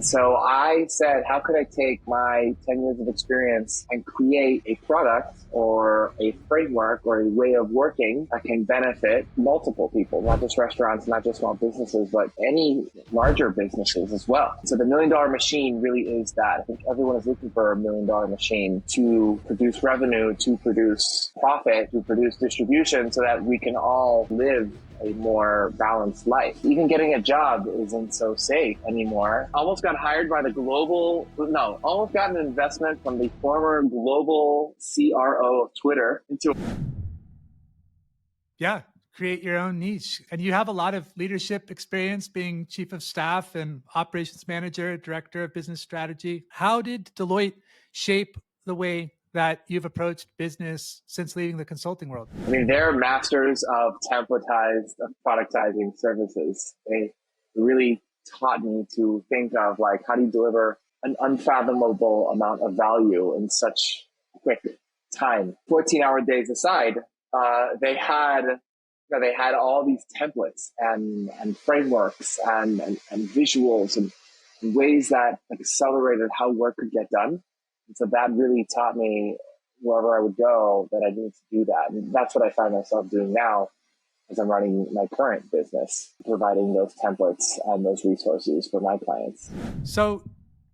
And so I said, how could I take my 10 years of experience and create a product or a framework or a way of working that can benefit multiple people, not just restaurants, not just small businesses, but any larger businesses as well. So the $1 million machine really is that. I think everyone is looking for a $1 million machine to produce revenue, to produce profit, to produce distribution so that we can all live a more balanced life. Even getting a job isn't so safe anymore. Almost got hired by almost got an investment from the former global CRO of Twitter into. Yeah, create your own niche. And you have a lot of leadership experience being chief of staff and operations manager, director of business strategy. How did Deloitte shape the way that you've approached business since leaving the consulting world? I mean, they're masters of productizing services. They really taught me to think of like, how do you deliver an unfathomable amount of value in such quick time? 14-hour days aside, they had all these templates and frameworks and visuals and ways that accelerated how work could get done. And so that really taught me wherever I would go that I needed to do that. And that's what I find myself doing now as I'm running my current business, providing those templates and those resources for my clients. So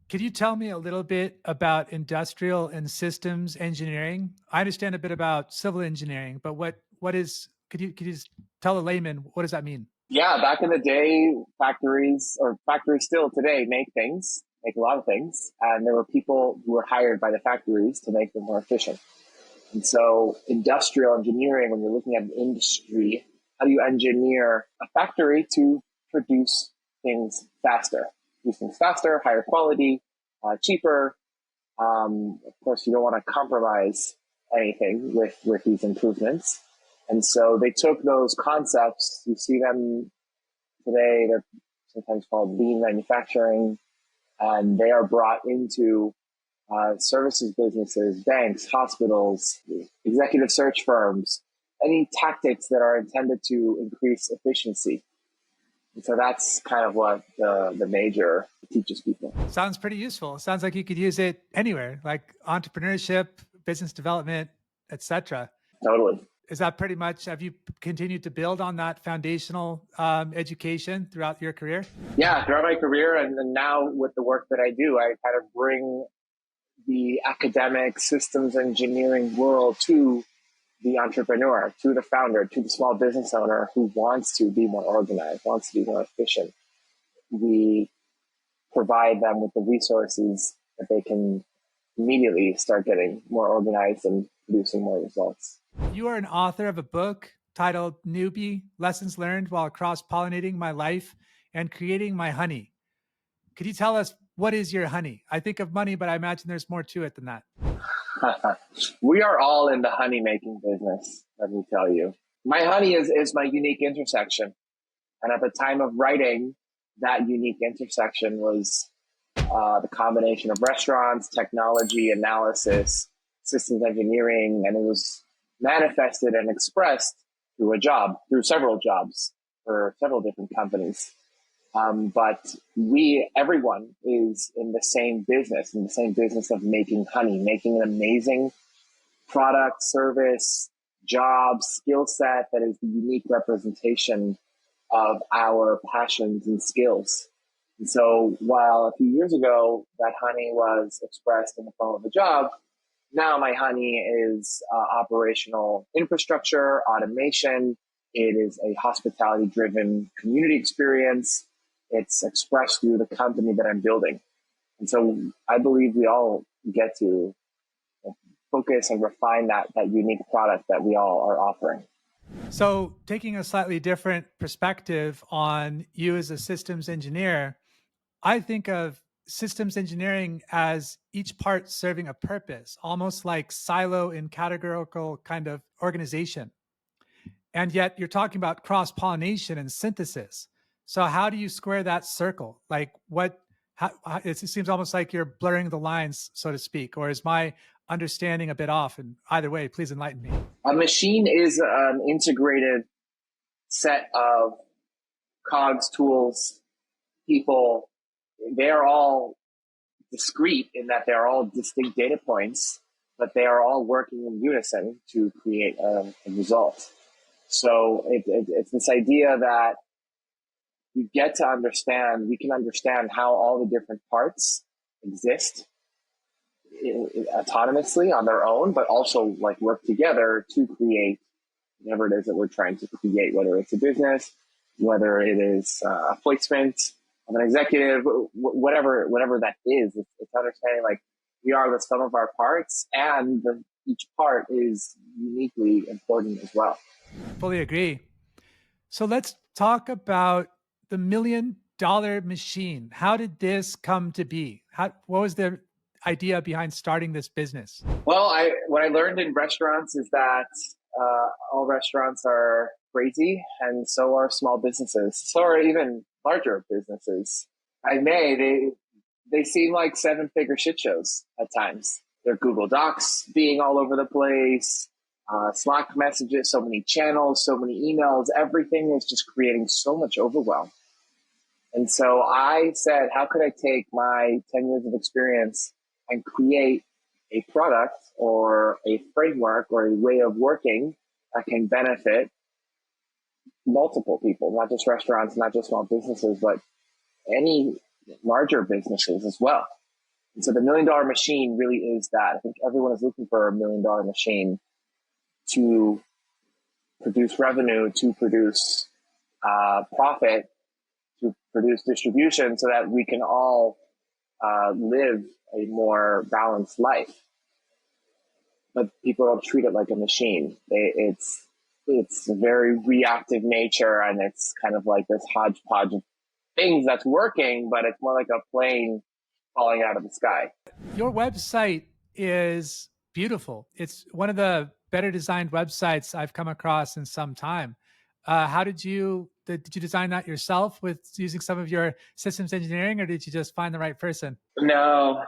could you tell me a little bit about industrial and systems engineering? I understand a bit about civil engineering, but could you just tell a layman, what does that mean? Yeah, back in the day, factories still today make a lot of things. And there were people who were hired by the factories to make them more efficient. And so industrial engineering, when you're looking at an industry, how do you engineer a factory to produce things faster? Higher quality, cheaper. Of course, you don't want to compromise anything with these improvements. And so they took those concepts, you see them today, they're sometimes called lean manufacturing, and they are brought into services businesses, banks, hospitals, executive search firms, any tactics that are intended to increase efficiency. And so that's kind of what the major teaches people. Sounds pretty useful. Sounds like you could use it anywhere, like entrepreneurship, business development, etc. Totally. Is that pretty much, have you continued to build on that foundational education throughout your career? Yeah, throughout my career. And now with the work that I do, I kind of bring the academic systems engineering world to the entrepreneur, to the founder, to the small business owner who wants to be more organized, wants to be more efficient. We provide them with the resources that they can immediately start getting more organized and producing more results. You are an author of a book titled Newbie, Lessons Learned While Cross-Pollinating My Life and Creating My Honey. Could you tell us, what is your honey? I think of money, but I imagine there's more to it than that. We are all in the honey making business, let me tell you. My honey is my unique intersection. And at the time of writing, that unique intersection was the combination of restaurants, technology, analysis, systems engineering, and it was manifested and expressed through several jobs for several different companies. But everyone is in the same business of making honey, making an amazing product, service, job, skill set that is the unique representation of our passions and skills. And so while a few years ago that honey was expressed in the form of a job, now my honey is operational infrastructure, automation. It is a hospitality-driven community experience. It's expressed through the company that I'm building. And so I believe we all get to focus and refine that unique product that we all are offering. So taking a slightly different perspective on you as a systems engineer, I think of systems engineering as each part serving a purpose, almost like silo and categorical kind of organization. And yet you're talking about cross-pollination and synthesis. So how do you square that circle? Like it seems almost like you're blurring the lines, so to speak, or is my understanding a bit off? And either way, please enlighten me. A machine is an integrated set of cogs, tools, people, they are all discrete in that they're all distinct data points, but they are all working in unison to create a result. So it's this idea that you get to understand, we can understand how all the different parts exist autonomously on their own, but also like work together to create whatever it is that we're trying to create, whether it's a business, whether it is a placement of an executive, whatever that is. It's understanding like we are the sum of our parts, and each part is uniquely important as well. Fully agree. So let's talk about the $1 million machine. How did this come to be? What was the idea behind starting this business? Well, what I learned in restaurants is that all restaurants are crazy, and so are small businesses. So are even larger businesses. They seem like 7-figure shit shows at times. Their Google Docs being all over the place, Slack messages, so many channels, so many emails. Everything is just creating so much overwhelm. And so I said, how could I take my 10 years of experience and create a product or a framework or a way of working that can benefit multiple people, not just restaurants, not just small businesses, but any larger businesses as well. And so the $1 million machine really is that. I think everyone is looking for a $1 million machine to produce revenue, to produce profit, to produce distribution, so that we can all live a more balanced life. But people don't treat it like a machine. It's a very reactive nature, and it's kind of like this hodgepodge of things that's working, but it's more like a plane falling out of the sky. Your website is beautiful. It's one of the better designed websites I've come across in some time. How did you design that yourself with using some of your systems engineering, or did you just find the right person? No,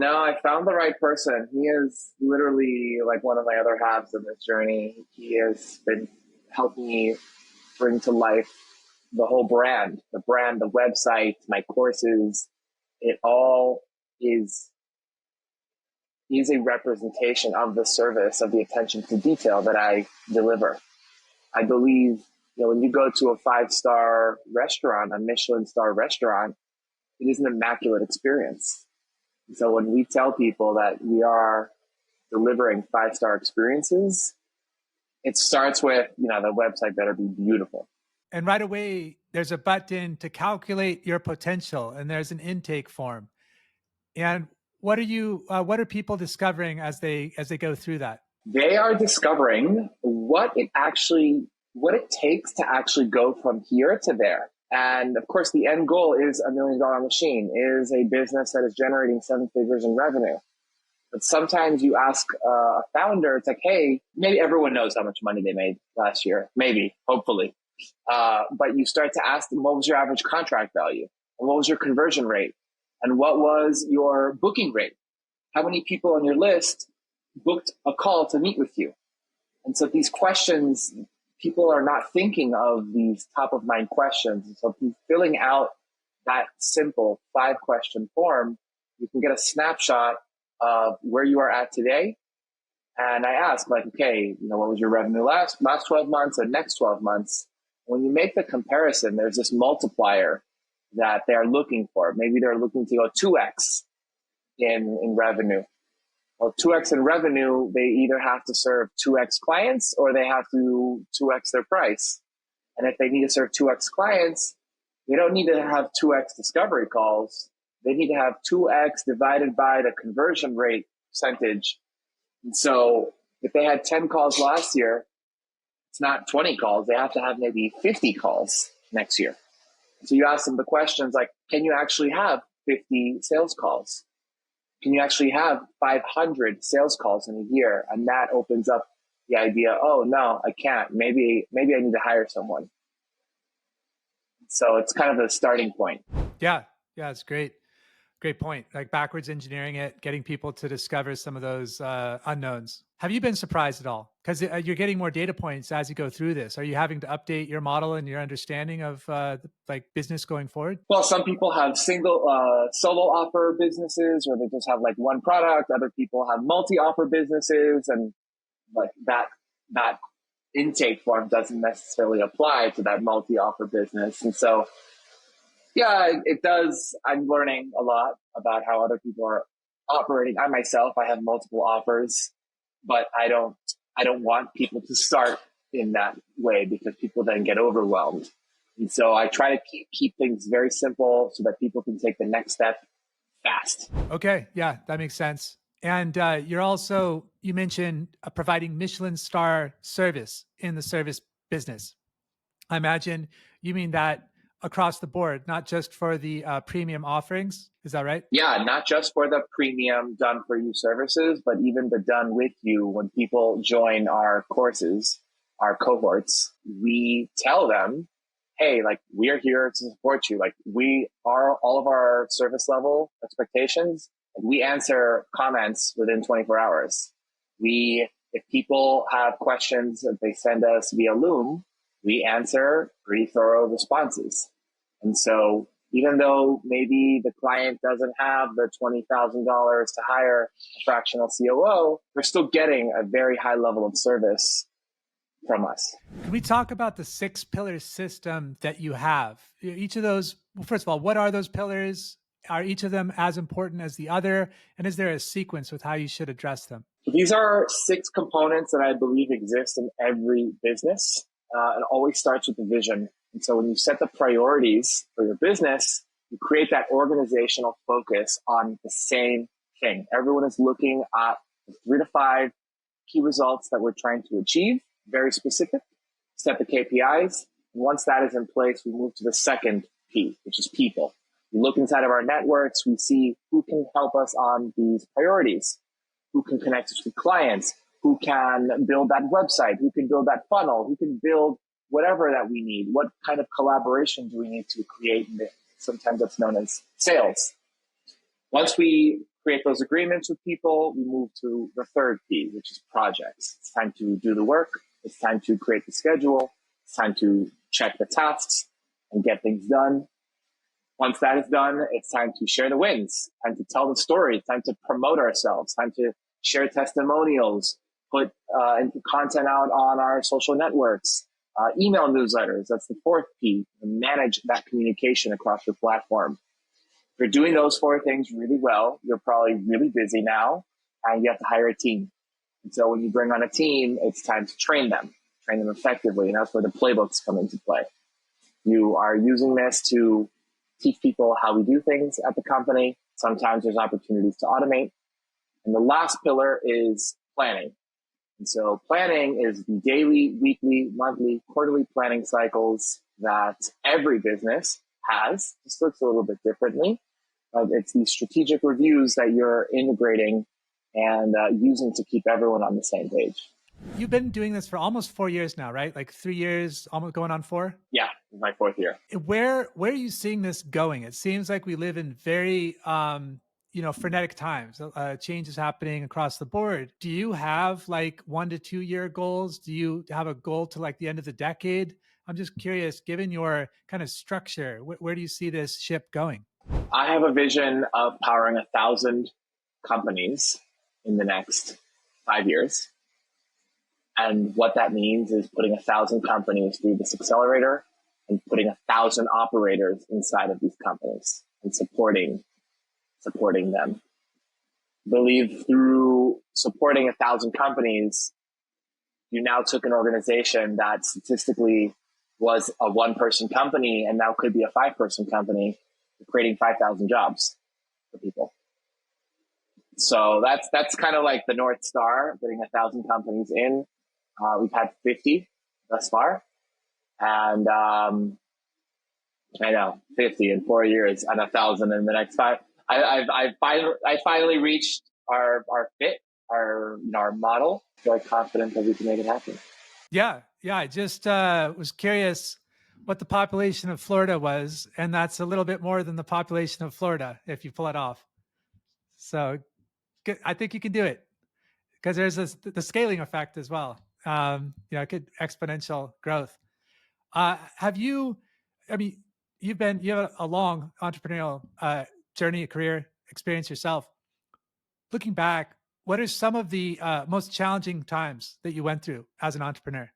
I found the right person. He is literally like one of my other halves in this journey. He has been helping me bring to life the whole brand, the website, my courses. It all is a representation of the service, of the attention to detail that I deliver. I believe, when you go to a 5-star restaurant, a Michelin star restaurant, it is an immaculate experience. So when we tell people that we are delivering 5-star experiences, it starts with, the website better be beautiful. And right away, there's a button to calculate your potential, and there's an intake form. And what are people discovering as they go through that? They are discovering what it takes to actually go from here to there. And of course, the end goal is a $1 million machine, is a business that is generating 7 figures in revenue. But sometimes you ask a founder, it's like, hey, maybe everyone knows how much money they made last year. Maybe, hopefully. But you start to ask them, what was your average contract value? And what was your conversion rate? And what was your booking rate? How many people on your list booked a call to meet with you? And so these questions, people are not thinking of these top of mind questions. And so filling out that simple 5-question form, you can get a snapshot of where you are at today. And I ask, like, okay, what was your revenue last 12 months and next 12 months? When you make the comparison, there's this multiplier that they're looking for. Maybe they're looking to go 2x in revenue. Well, 2x in revenue, they either have to serve 2x clients or they have to 2x their price. And if they need to serve 2x clients, they don't need to have 2x discovery calls. They need to have 2x divided by the conversion rate percentage. And so if they had 10 calls last year, it's not 20 calls. They have to have maybe 50 calls next year. So you ask them the questions like, can you actually have 50 sales calls? Can you actually have 500 sales calls in a year? And that opens up the idea, oh, no, I can't. Maybe I need to hire someone. So it's kind of the starting point. Yeah, it's great. Great point. Like backwards engineering it, getting people to discover some of those unknowns. Have you been surprised at all? Because you're getting more data points as you go through this. Are you having to update your model and your understanding of like business going forward? Well, some people have solo offer businesses, or they just have like one product. Other people have multi offer businesses, and like that intake form doesn't necessarily apply to that multi offer business. And so, yeah, it does. I'm learning a lot about how other people are operating. I myself, I have multiple offers, but I don't want people to start in that way because people then get overwhelmed. And so I try to keep things very simple so that people can take the next step fast. Okay. Yeah, that makes sense. And you mentioned providing Michelin star service in the service business. I imagine you mean that across the board, not just for the premium offerings. Is that right? Yeah, not just for the premium done for you services, but even the done with you. When people join our courses, our cohorts, we tell them, hey, like we're here to support you. Like we are all of our service level expectations. We answer comments within 24 hours. If people have questions that they send us via Loom, we answer pretty thorough responses. And so even though maybe the client doesn't have the $20,000 to hire a fractional COO, they're still getting a very high level of service from us. Can we talk about the 6-pillar system that you have? Each of those, well, first of all, what are those pillars? Are each of them as important as the other? And is there a sequence with how you should address them? These are 6 components that I believe exist in every business. It always starts with the vision. And so when you set the priorities for your business, you create that organizational focus on the same thing. Everyone is looking at the 3 to 5 key results that we're trying to achieve, very specific, set the KPIs. And once that is in place, we move to the second P, which is people. We look inside of our networks, we see who can help us on these priorities, who can connect us with clients, who can build that website, who can build that funnel, who can build whatever that we need. What kind of collaboration do we need to create? Sometimes that's known as sales. Once we create those agreements with people, we move to the third P, which is projects. It's time to do the work. It's time to create the schedule. It's time to check the tasks and get things done. Once that is done, it's time to share the wins, time to tell the story, time to promote ourselves, time to share testimonials, put content out on our social networks, email newsletters. That's the fourth P, manage that communication across your platform. If you're doing those 4 things really well, you're probably really busy now, and you have to hire a team. And so when you bring on a team, it's time to train them effectively, and that's where the playbooks come into play. You are using this to teach people how we do things at the company. Sometimes there's opportunities to automate. And the last pillar is planning. And so planning is the daily, weekly, monthly, quarterly planning cycles that every business has. Just looks a little bit differently. It's these strategic reviews that you're integrating and using to keep everyone on the same page. You've been doing this for almost 4 years now, right? Like 3 years, almost going on 4? Yeah, my 4th year. Where are you seeing this going? It seems like we live in very frenetic times. Change is happening across the board. Do you have like 1 to 2 year goals? Do you have a goal to like the end of the decade? I'm just curious, given your kind of structure, where do you see this ship going? I have a vision of powering 1,000 companies in the next 5 years. And what that means is putting 1,000 companies through this accelerator and putting 1,000 operators inside of these companies and supporting them. I believe through supporting 1,000 companies, you now took an organization that statistically was a 1-person company and now could be a 5-person company, creating 5,000 jobs for people. So that's kind of like the North Star, getting 1,000 companies in. We've had 50 thus far, and I know 50 in 4 years and 1,000 in the next 5. I finally reached our fit, our model. I feel like confident that we can make it happen. Yeah. I just was curious what the population of Florida was, and that's a little bit more than the population of Florida if you pull it off. So I think you can do it because there's the scaling effect as well. It could exponential growth. Have you? I mean, you have a long entrepreneurial journey, a career experience yourself. Looking back, what are some of the most challenging times that you went through as an entrepreneur?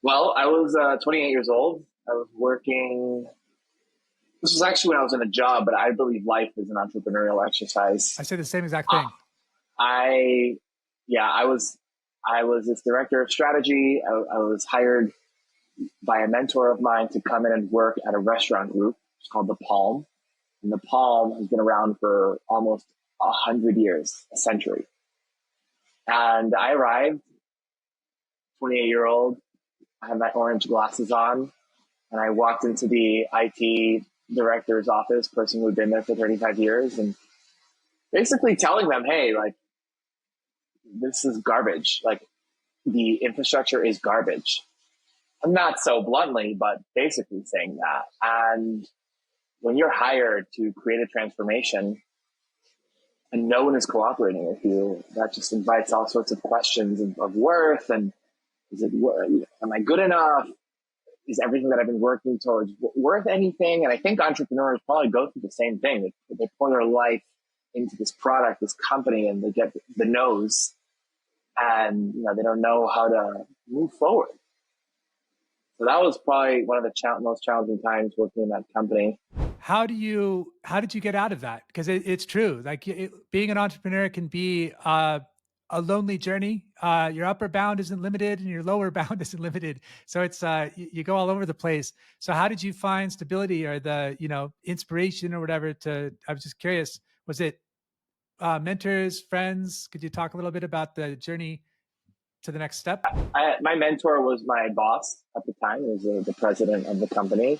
Well, I was 28 years old. I was working. This was actually when I was in a job, but I believe life is an entrepreneurial exercise. I say the same exact thing. I, yeah, I was this director of strategy. I was hired by a mentor of mine to come in and work at a restaurant group. It's called The Palm. And The Palm has been around for almost 100 years, a century. And I arrived, 28-year-old. I had my orange glasses on, and I walked into the IT director's office, person who had been there for 35 years, and basically telling them, hey, like, this is garbage. Like, the infrastructure is garbage. Not so bluntly, but basically saying that. And when you're hired to create a transformation and no one is cooperating with you, that just invites all sorts of questions of worth. And am I good enough? Is everything that I've been working towards worth anything? And I think entrepreneurs probably go through the same thing. They pour their life into this product, this company, and they get the no's, and they don't know how to move forward. So that was probably one of the most challenging times working in that company. How did you get out of that? Because it's true. Like being an entrepreneur can be a lonely journey. Your upper bound isn't limited, and your lower bound isn't limited. So it's you go all over the place. So how did you find stability or the inspiration or whatever? I was just curious. Was it mentors, friends? Could you talk a little bit about the journey to the next step? My mentor was my boss at the time. He was the president of the company.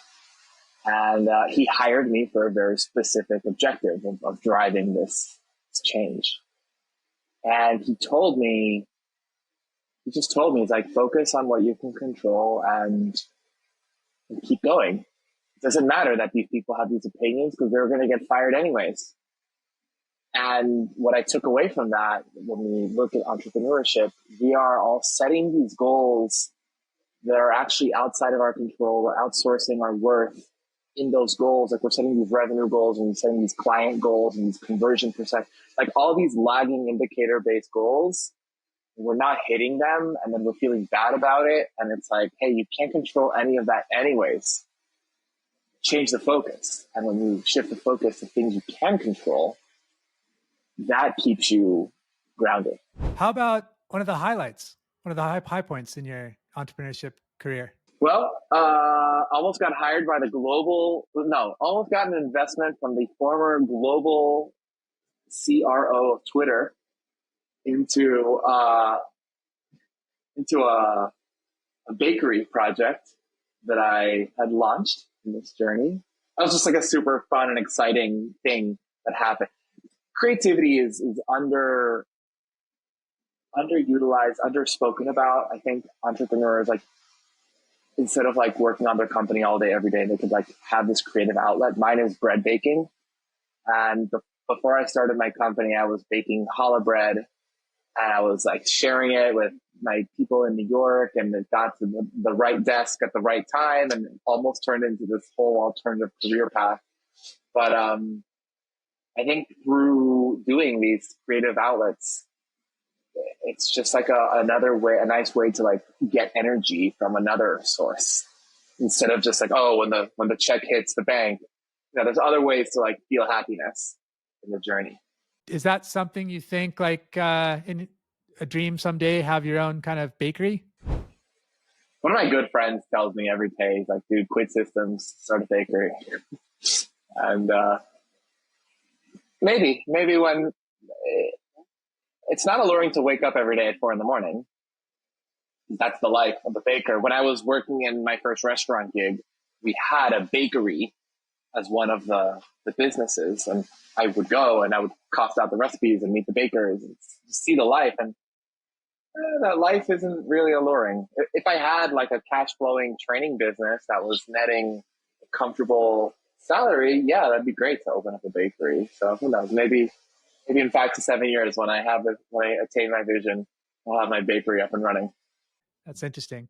And he hired me for a very specific objective of driving this change. And he just told me, he's like, focus on what you can control and keep going. It doesn't matter that these people have these opinions because they're going to get fired anyways. And what I took away from that, when we look at entrepreneurship, we are all setting these goals that are actually outside of our control. We're outsourcing our worth in those goals. Like we're setting these revenue goals and we're setting these client goals and these conversion percent, like all these lagging indicator based goals. We're not hitting them and then we're feeling bad about it. And it's like, hey, you can't control any of that anyways. Change the focus. And when you shift the focus to things you can control, that keeps you grounded. How about one of the highlights, one of the high points in your entrepreneurship career? Well, almost got hired by almost got an investment from the former global CRO of Twitter into a bakery project that I had launched in this journey. That was just like a super fun and exciting thing that happened. Creativity is underutilized, underspoken about. I think entrepreneurs, like, instead of like working on their company all day, every day, they could like have this creative outlet. Mine is bread baking. And before I started my company, I was baking challah bread and I was like sharing it with my people in New York, and it got to the right desk at the right time and it almost turned into this whole alternative career path. But, I think through doing these creative outlets, it's just like a nice way to like get energy from another source instead of just like, oh, when the check hits the bank. There's other ways to like feel happiness in the journey. Is that something you think like in a dream someday, have your own kind of bakery? One of my good friends tells me every day, he's like, dude, quit systems, start a bakery. And maybe when it's not alluring to wake up every day at 4 a.m. That's the life of a baker. When I was working in my first restaurant gig, we had a bakery as one of the businesses, and I would go and I would cost out the recipes and meet the bakers and see the life. And that life isn't really alluring. If I had like a cash flowing training business that was netting a comfortable salary, yeah, that'd be great to open up a bakery. So who knows? Maybe in 5 to 7 years when I attain my vision, I'll have my bakery up and running. That's interesting.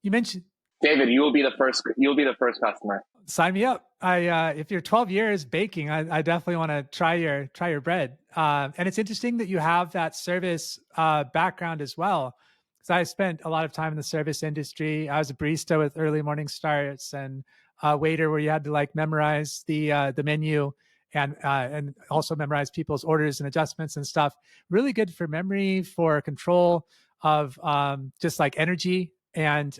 You mentioned David, you will be the first. You'll be the first customer. sign me up. If you're 12 years baking, I definitely want to try your bread. And it's interesting that you have that service background as well, because I spent a lot of time in the service industry. I was a barista with early morning starts and a waiter where you had to like memorize the menu and also memorize people's orders and adjustments and stuff. Really good for memory, for control of just like energy and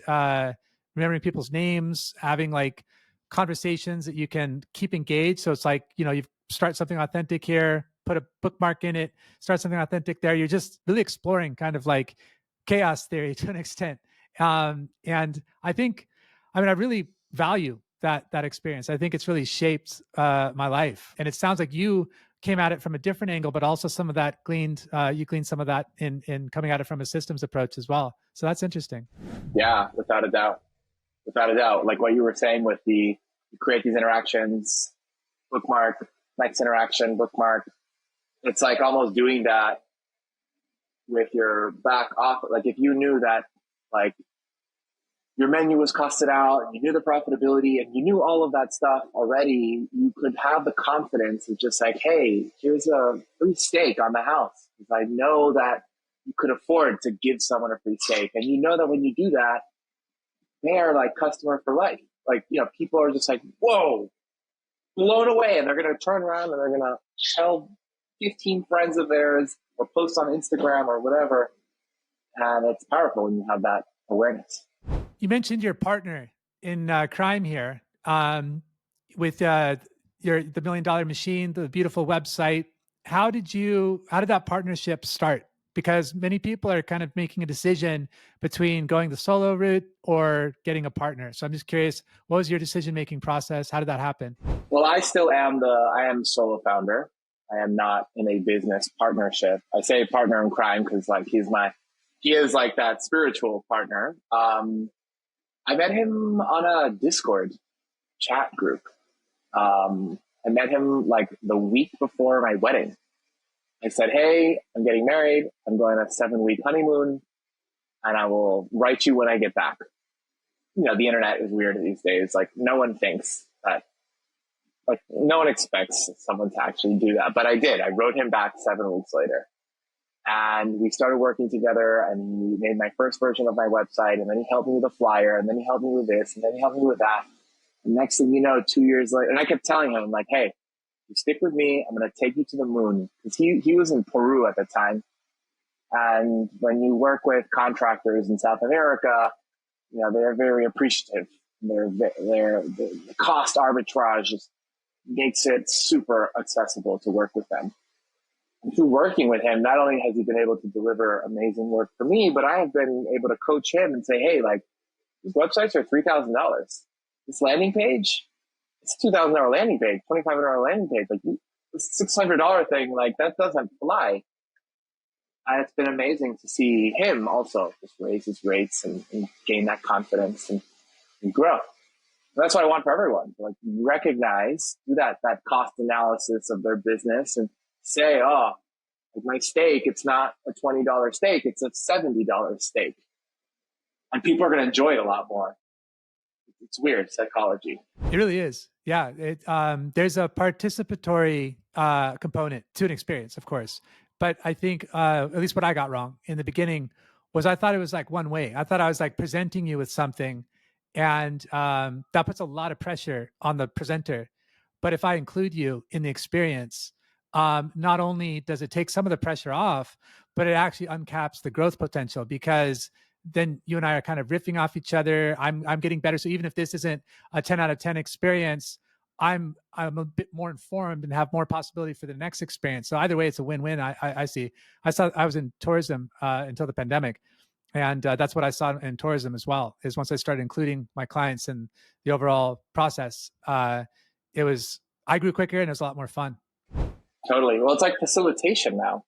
remembering people's names, having like conversations that you can keep engaged. So it's like, you start something authentic here, put a bookmark in it, start something authentic there. You're just really exploring kind of like chaos theory to an extent. And I really value that experience. I think it's really shaped my life. And it sounds like you came at it from a different angle, but also some of that you gleaned some of that in coming at it from a systems approach as well. So that's interesting. Yeah, without a doubt. Without a doubt. Like what you were saying with you create these interactions, bookmark, next interaction, bookmark. It's like almost doing that with your back off. Like if you knew that like your menu was costed out and you knew the profitability and you knew all of that stuff already, you could have the confidence of just like, hey, here's a free steak on the house. Because I know that you could afford to give someone a free steak. And you know that when you do that, they are like customer for life. Like, people are just like, whoa, blown away. And they're going to turn around and they're going to tell 15 friends of theirs or post on Instagram or whatever. And it's powerful when you have that awareness. You mentioned your partner in crime here with the $1 Million Machine, the beautiful website. How did that partnership start? Because many people are kind of making a decision between going the solo route or getting a partner. So I'm just curious, what was your decision-making process? How did that happen? Well, I am the solo founder. I am not in a business partnership. I say partner in crime because like he is like that spiritual partner. I met him on a Discord chat group. I met him like the week before my wedding. I said, hey, I'm getting married. I'm going on a 7-week honeymoon and I will write you when I get back. The internet is weird these days. Like no one thinks that, like no one expects someone to actually do that. But I did. I wrote him back 7 weeks later and we started working together and he made my first version of my website. And then he helped me with a flyer and then he helped me with this and then he helped me with that. And next thing you know, 2 years later, and I kept telling him, I'm like, hey, you stick with me. I'm going to take you to the moon. Because he was in Peru at the time. And when you work with contractors in South America, they're very appreciative. The cost arbitrage just makes it super accessible to work with them. And through working with him, not only has he been able to deliver amazing work for me, but I have been able to coach him and say, hey, like, these websites are $3,000. This landing page, it's a $2,000 landing page, $2,500 landing page. Like this $600 thing, like that doesn't fly. And it's been amazing to see him also just raise his rates and gain that confidence and grow. And that's what I want for everyone. Like recognize, do that cost analysis of their business and say, oh, like my steak, it's not a $20 steak, it's a $70 steak. And people are going to enjoy it a lot more. It's weird psychology. It really is. Yeah. There's a participatory component to an experience, of course. But I think, at least what I got wrong in the beginning was I thought it was like one way. I thought I was like presenting you with something and that puts a lot of pressure on the presenter. But if I include you in the experience, not only does it take some of the pressure off, but it actually uncaps the growth potential because then you and I are kind of riffing off each other. I'm getting better. So even if this isn't a 10 out of 10 experience, I'm a bit more informed and have more possibility for the next experience. So either way, it's a win-win. I see. I was in tourism until the pandemic. And that's what I saw in tourism as well, is once I started including my clients in the overall process, I grew quicker and it was a lot more fun. Totally. Well, it's like facilitation now.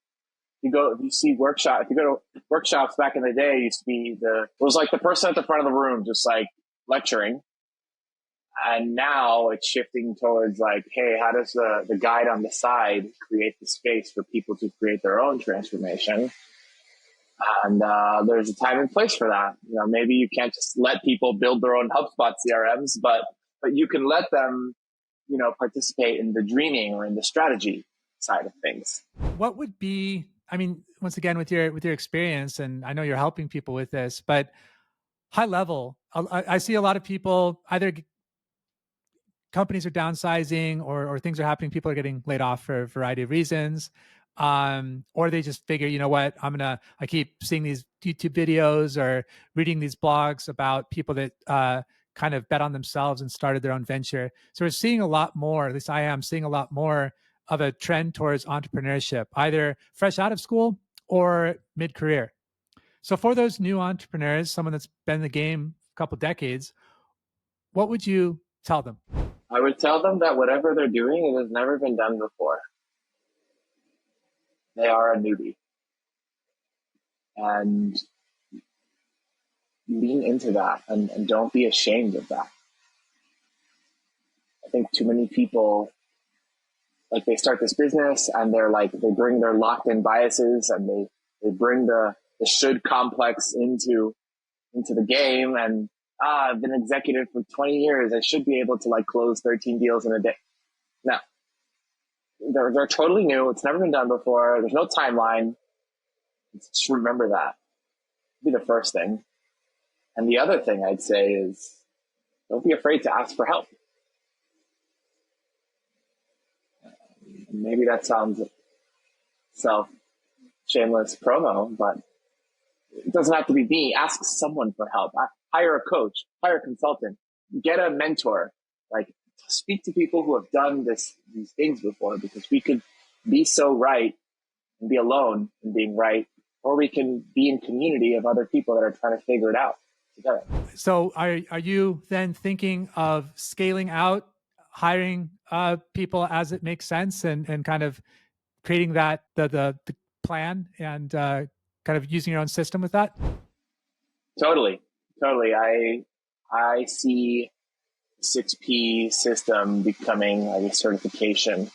if you see if you go to workshops back in the day, it used to be it was like the person at the front of the room, just like lecturing. And now it's shifting towards like, hey, how does the guide on the side create the space for people to create their own transformation? And there's a time and place for that. Maybe you can't just let people build their own HubSpot CRMs, but you can let them, participate in the dreaming or in the strategy side of things. What would be, I mean, once again, with your experience, and I know you're helping people with this, but high level, I see a lot of people either companies are downsizing or things are happening. People are getting laid off for a variety of reasons. Or they just figure, you know what, I keep seeing these YouTube videos or reading these blogs about people that kind of bet on themselves and started their own venture. So we're seeing a lot more, at least I am seeing a lot more of a trend towards entrepreneurship, either fresh out of school or mid-career. So for those new entrepreneurs, someone that's been in the game a couple decades, what would you tell them? I would tell them that whatever they're doing, it has never been done before. They are a newbie. And lean into that and don't be ashamed of that. I think too many people, like, they start this business and they bring their locked in biases and they bring the should complex into the game. And I've been executive for 20 years. I should be able to close 13 deals in a day. No, they're totally new. It's never been done before. There's no timeline. Just remember that. Be the first thing. And the other thing I'd say is, don't be afraid to ask for help. Maybe that sounds shameless promo, but it doesn't have to be me. Ask someone for help. Hire a coach, hire a consultant, get a mentor. Speak to people who have done these things before, because we could be so right and be alone in being right, or we can be in community of other people that are trying to figure it out together. So are you then thinking of scaling out, hiring people as it makes sense, and kind of creating that the plan and kind of using your own system with that? Totally. I see 6P system becoming a certification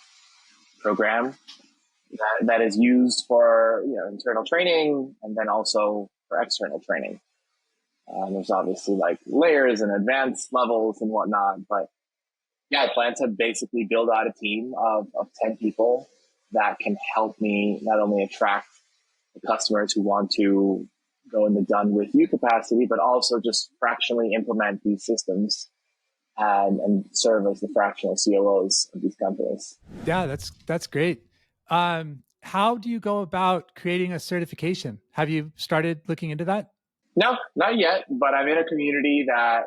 program that is used for internal training and then also for external training. There's obviously layers and advanced levels and whatnot, but yeah, I plan to basically build out a team of 10 people that can help me not only attract the customers who want to go in the done with you capacity, but also just fractionally implement these systems and serve as the fractional COOs of these companies. Yeah, that's great. How do you go about creating a certification? Have you started looking into that? No, not yet, but I'm in a community I'm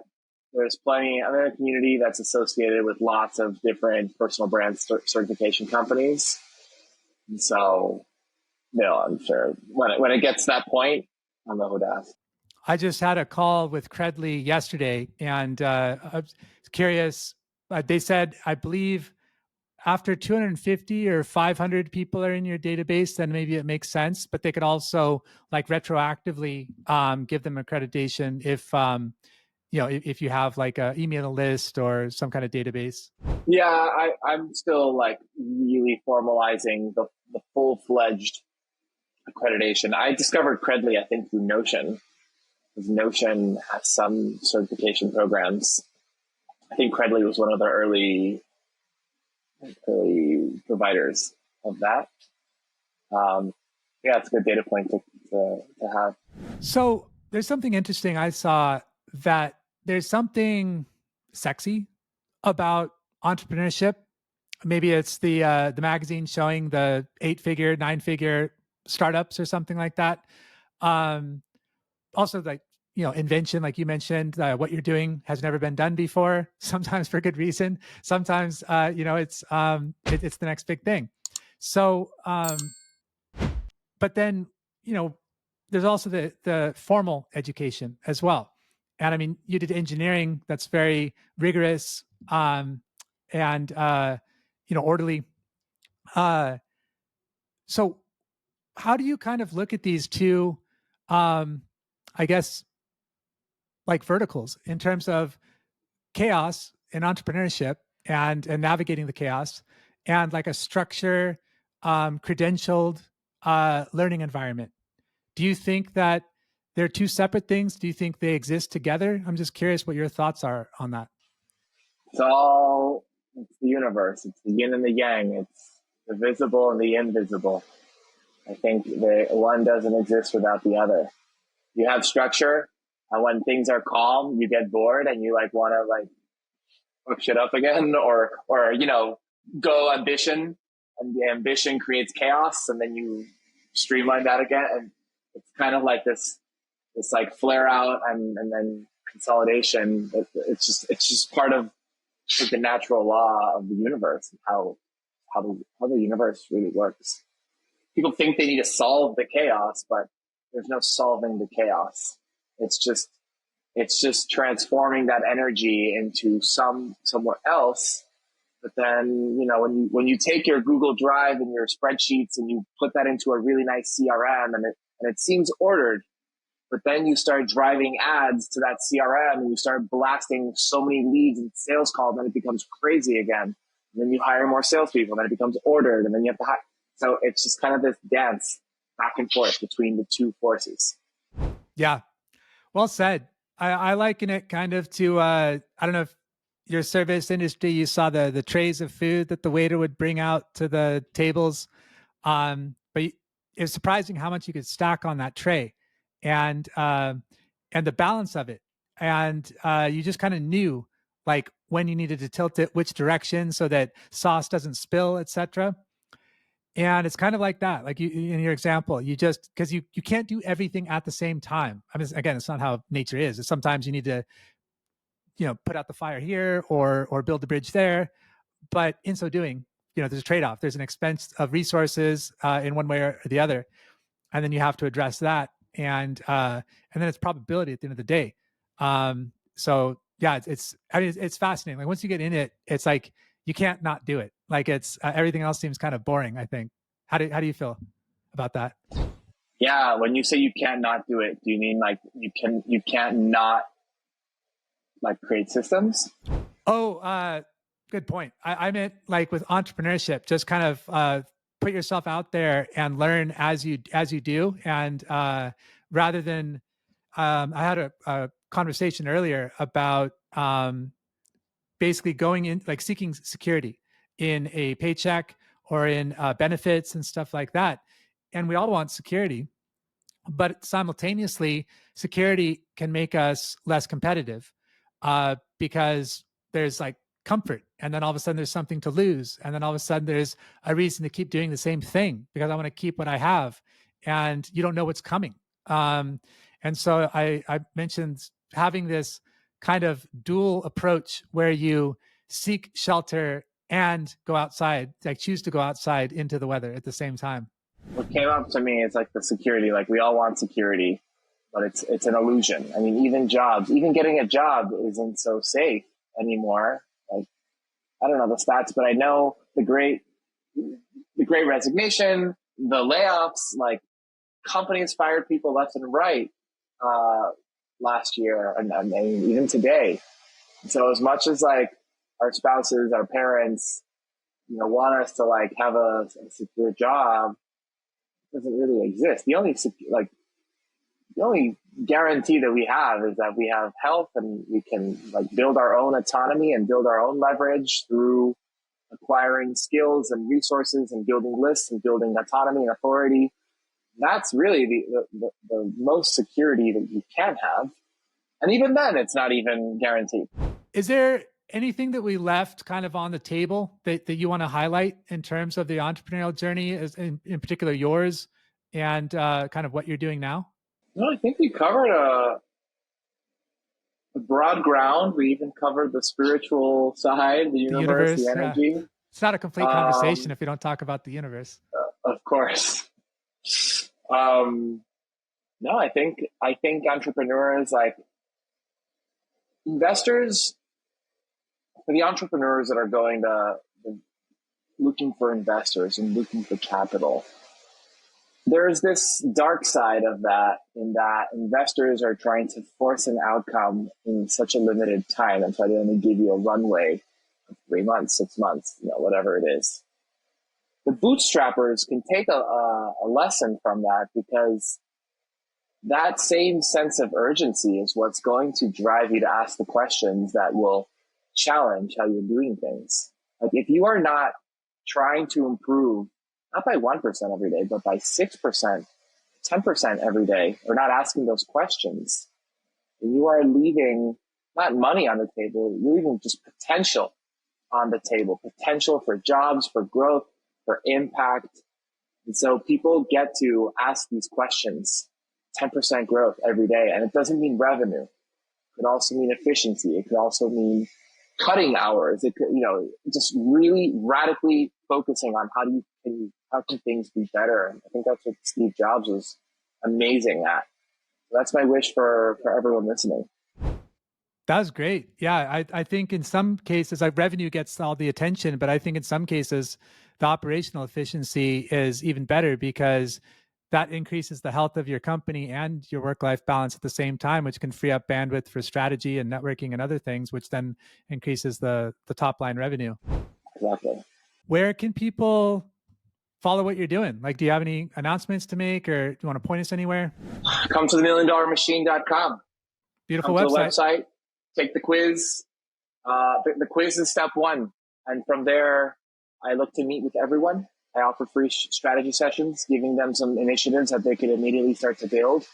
in a community that's associated with lots of different personal brand certification companies. And so, I'm sure when it gets to that point, I'll know who to ask. I just had a call with Credly yesterday, and I was curious. They said, I believe, after 250 or 500 people are in your database, then maybe it makes sense. But they could also retroactively give them accreditation if if you have an email list or some kind of database. Yeah, I'm still really formalizing the full-fledged accreditation. I discovered Credly, I think, through Notion, because Notion has some certification programs. I think Credly was one of the early providers of that. Yeah, it's a good data point to have. So there's something interesting I saw, that there's something sexy about entrepreneurship. Maybe it's the magazine showing the 8-figure, 9-figure startups or something like that. Also, invention, like you mentioned, what you're doing has never been done before. Sometimes for good reason. Sometimes it's the next big thing. So, but then there's also the formal education as well. And I mean, you did engineering that's very rigorous and orderly. So how do you kind of look at these two, um, I guess, like verticals in terms of chaos in entrepreneurship and navigating the chaos, and like a structure, credentialed learning environment? Do you think that they're two separate things? Do you think they exist together? I'm just curious what your thoughts are on that. It's the universe. It's the yin and the yang. It's the visible and the invisible. I think the one doesn't exist without the other. You have structure, and when things are calm, you get bored and you like want to like fuck shit up again, or go ambition, and the ambition creates chaos, and then you streamline that again, and it's kind of like this like flare out and then consolidation. It's just part of like the natural law of the universe, how the universe really works. People think they need to solve the chaos, but there's no solving the chaos. It's just transforming that energy into somewhere else. But then, when you take your Google Drive and your spreadsheets and you put that into a really nice CRM, and it seems ordered, but then you start driving ads to that CRM and you start blasting so many leads and sales calls, and then it becomes crazy again. And then you hire more salespeople, and then it becomes ordered, and then you have to hire. So it's just kind of this dance back and forth between the two forces. Yeah, well said. I liken it kind of to I don't know if your service industry, you saw the trays of food that the waiter would bring out to the tables. But it was surprising how much you could stack on that tray, and the balance of it. And you just kind of knew like when you needed to tilt it, which direction, so that sauce doesn't spill, etc. And it's kind of like that. Like you, in your example, you just, because you can't do everything at the same time. I mean, again, it's not how nature is. It's sometimes you need to, put out the fire here or build the bridge there. But in so doing, there's a trade-off. There's an expense of resources in one way or the other, and then you have to address that. And then it's probability at the end of the day. So yeah, it's fascinating. Like once you get in it, it's like you can't not do it. Like it's everything else seems kind of boring, I think. How do you feel about that? Yeah, when you say you can't not do it, do you mean like you can't not like create systems? Oh, good point. I meant like with entrepreneurship, just kind of put yourself out there and learn as you do, and rather than I had a conversation earlier about basically going in, like seeking security in a paycheck or in benefits and stuff like that. And we all want security, but simultaneously, security can make us less competitive because there's like comfort. And then all of a sudden, there's something to lose. And then all of a sudden, there's a reason to keep doing the same thing because I want to keep what I have. And you don't know what's coming. And so I mentioned having this kind of dual approach where you seek shelter and go outside, like choose to go outside into the weather at the same time. What came up to me is like the security. Like we all want security, but it's an illusion. I mean, even jobs, even getting a job isn't so safe anymore. Like I don't know the stats, but I know the great resignation, the layoffs. Like companies fired people left and right last year, and I mean, even today. So as much as like our spouses, our parents, want us to like have a secure job, it doesn't really exist. The only guarantee that we have is that we have health, and we can like build our own autonomy and build our own leverage through acquiring skills and resources and building lists and building autonomy and authority. That's really the most security that you can have. And even then, it's not even guaranteed. Is there anything that we left kind of on the table that you want to highlight in terms of the entrepreneurial journey, as in particular yours, and kind of what you're doing now? No, I think we covered a broad ground. We even covered the spiritual side, the universe, the Yeah. energy. It's not a complete conversation if you don't talk about the universe. Of course. No, I think entrepreneurs, like investors, for the entrepreneurs that are looking for investors and looking for capital, There's this dark side of that, in that investors are trying to force an outcome in such a limited time, and so they only give you a runway of 3 months, 6 months, whatever it is. The bootstrappers can take a lesson from that, because that same sense of urgency is what's going to drive you to ask the questions that will challenge how you're doing things. Like, if you are not trying to improve, not by 1% every day, but by 6%, 10% every day, or not asking those questions, then you are leaving not money on the table, you're leaving just potential on the table, potential for jobs, for growth, for impact. And so people get to ask these questions. 10% growth every day. And it doesn't mean revenue. It could also mean efficiency. It could also mean cutting hours. It could, just really radically focusing on how can things be better. And I think that's what Steve Jobs was amazing at. So that's my wish for everyone listening. That was great. Yeah, I think in some cases, like, revenue gets all the attention, but I think in some cases, the operational efficiency is even better, because that increases the health of your company and your work-life balance at the same time, which can free up bandwidth for strategy and networking and other things, which then increases the top line revenue. Exactly. Where can people follow what you're doing? Like, do you have any announcements to make, or do you want to point us anywhere? Come to themilliondollarmachine.com. Beautiful Come to website. the website, take the quiz. The quiz is step one. And from there, I look to meet with everyone. I offer free strategy sessions, giving them some initiatives that they could immediately start to build.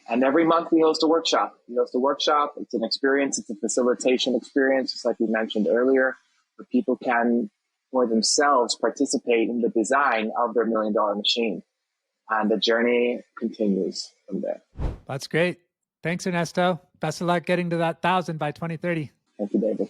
And every month we host a workshop. It's an experience. It's a facilitation experience, just like we mentioned earlier, where people can, for themselves, participate in the design of their $1 million machine. And the journey continues from there. That's great. Thanks, Ernesto. Best of luck getting to that 1,000 by 2030. Thank you, David.